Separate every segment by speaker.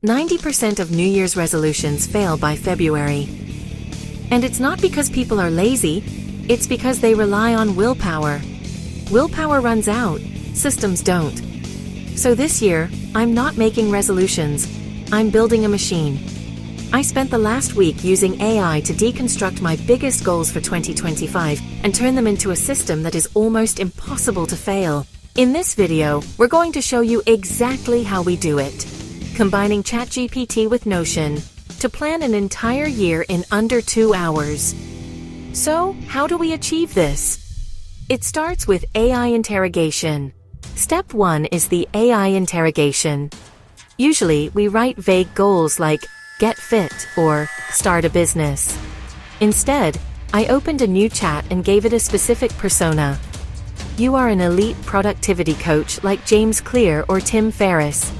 Speaker 1: 90% of New Year's resolutions fail by February. And it's not because people are lazy, it's because they rely on willpower. Willpower runs out, systems don't. So this year, I'm not making resolutions, I'm building a machine. I spent the last week using AI to deconstruct my biggest goals for 2025 and turn them into a system that is almost impossible to fail. In this video, we're going to show you exactly how we do it, combining ChatGPT with Notion to plan an entire year in under 2 hours. So, how do we achieve this? It starts with AI interrogation. Step 1 is the AI interrogation. Usually, we write vague goals like get fit or start a business. Instead, I opened a new chat and gave it a specific persona. You are an elite productivity coach like James Clear or Tim Ferriss.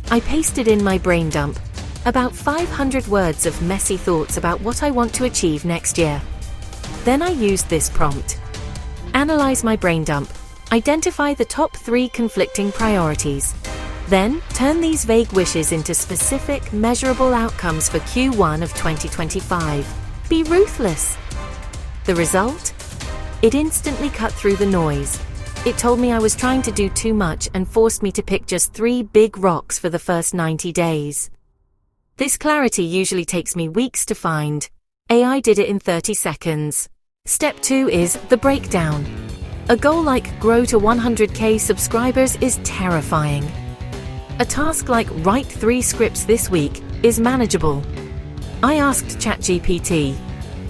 Speaker 1: I pasted in my brain dump, about 500 words of messy thoughts about what I want to achieve next year. Then I used this prompt. Analyze my brain dump. Identify the top 3 conflicting priorities. Then, turn these vague wishes into specific, measurable outcomes for Q1 of 2025. Be ruthless. The result? It instantly cut through the noise. It told me I was trying to do too much and forced me to pick just 3 big rocks for the first 90 days. This clarity usually takes me weeks to find. AI did it in 30 seconds. Step 2 is the breakdown. A goal like grow to 100K subscribers is terrifying. A task like write 3 scripts this week is manageable. I asked ChatGPT,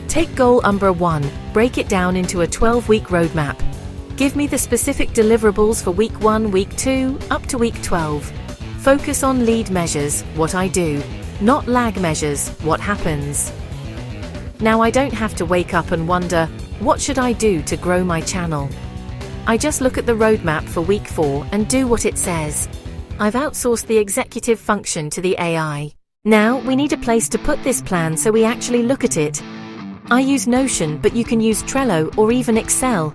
Speaker 1: take goal number 1, break it down into a 12-week roadmap. Give me the specific deliverables for week 1, week 2, up to week 12. Focus on lead measures, what I do, not lag measures, what happens. Now I don't have to wake up and wonder, what should I do to grow my channel? I just look at the roadmap for week 4 and do what it says. I've outsourced the executive function to the AI. Now we need a place to put this plan so we actually look at it. I use Notion, but you can use Trello or even Excel.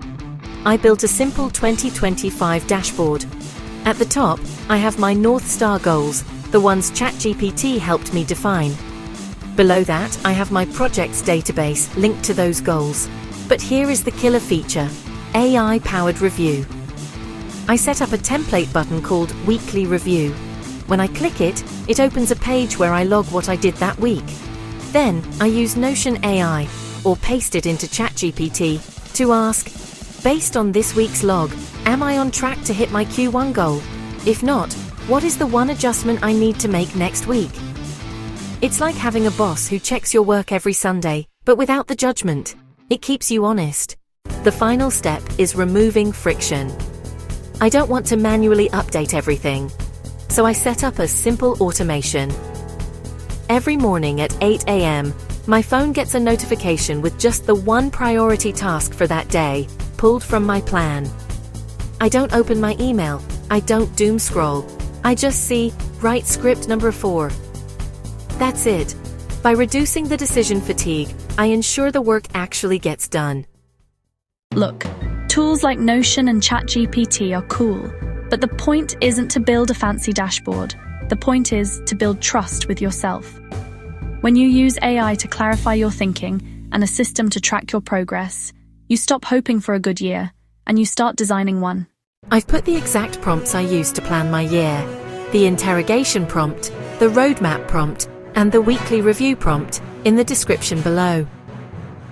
Speaker 1: I built a simple 2025 dashboard. At the top, I have my North Star goals, the ones ChatGPT helped me define. Below that, I have my projects database linked to those goals. But here is the killer feature, AI-powered review. I set up a template button called Weekly Review. When I click it, it opens a page where I log what I did that week. Then, I use Notion AI, or paste it into ChatGPT, to ask, based on this week's log, am I on track to hit my Q1 goal? If not, what is the one adjustment I need to make next week? It's like having a boss who checks your work every Sunday, but without the judgment. It keeps you honest. The final step is removing friction. I don't want to manually update everything, so I set up a simple automation. Every morning at 8 a.m., my phone gets a notification with just the one priority task for that day, pulled from my plan. I don't open my email, I don't doom scroll, I just see, write script number 4. That's it. By reducing the decision fatigue, I ensure the work actually gets done.
Speaker 2: Look, tools like Notion and ChatGPT are cool, but the point isn't to build a fancy dashboard. The point is to build trust with yourself. When you use AI to clarify your thinking and a system to track your progress, you stop hoping for a good year and you start designing one.
Speaker 1: I've put the exact prompts I used to plan my year, the interrogation prompt, the roadmap prompt, and the weekly review prompt in the description below.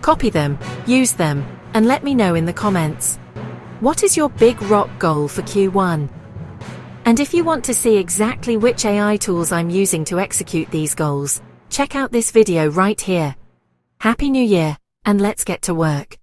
Speaker 1: Copy them, use them, and let me know in the comments. What is your big rock goal for Q1? And if you want to see exactly which AI tools I'm using to execute these goals, check out this video right here. Happy New Year, and let's get to work.